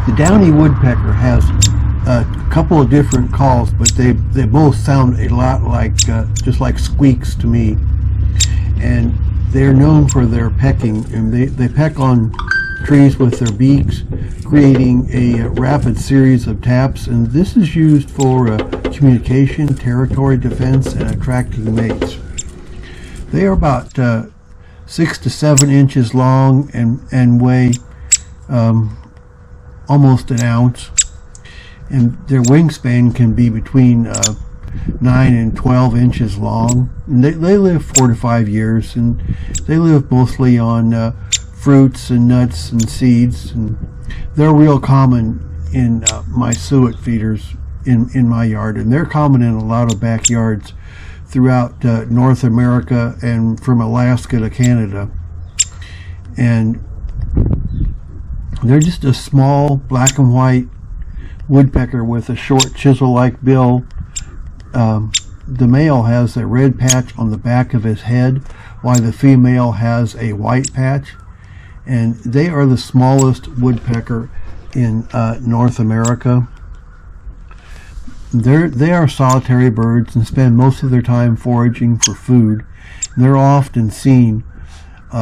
The Downy Woodpecker has a couple of different calls, but they both sound a lot like just like squeaks to me. And they're known for their pecking, and they peck on trees with their beaks, creating a rapid series of taps, and this is used for communication, territory defense, and attracting mates. They are about 6 to 7 inches long and weigh almost an ounce, and their wingspan can be between 9 and 12 inches long. And they live 4 to 5 years, and they live mostly on fruits and nuts and seeds, and they're real common in my suet feeders in my yard, and they're common in a lot of backyards throughout North America and from Alaska to Canada. And they're just a small black and white woodpecker with a short chisel-like bill. The male has a red patch on the back of his head, while the female has a white patch. And they are the smallest woodpecker in North America. They are solitary birds and spend most of their time foraging for food. And they're often seen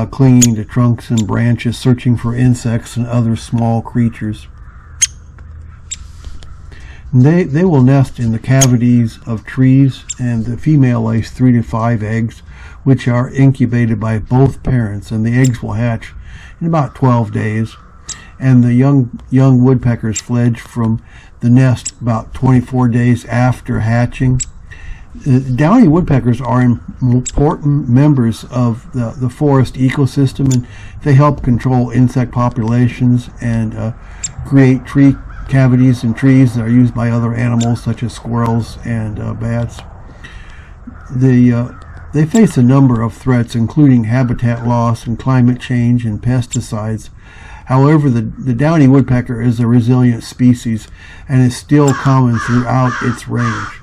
clinging to trunks and branches, searching for insects and other small creatures. And they will nest in the cavities of trees, and the female lays 3 to 5 eggs, which are incubated by both parents, and the eggs will hatch in about 12 days. And the young woodpeckers fledge from the nest about 24 days after hatching. Downy woodpeckers are important members of the forest ecosystem, and they help control insect populations and create tree cavities in trees that are used by other animals such as squirrels and bats. They face a number of threats, including habitat loss and climate change and pesticides. However, the Downy woodpecker is a resilient species and is still common throughout its range.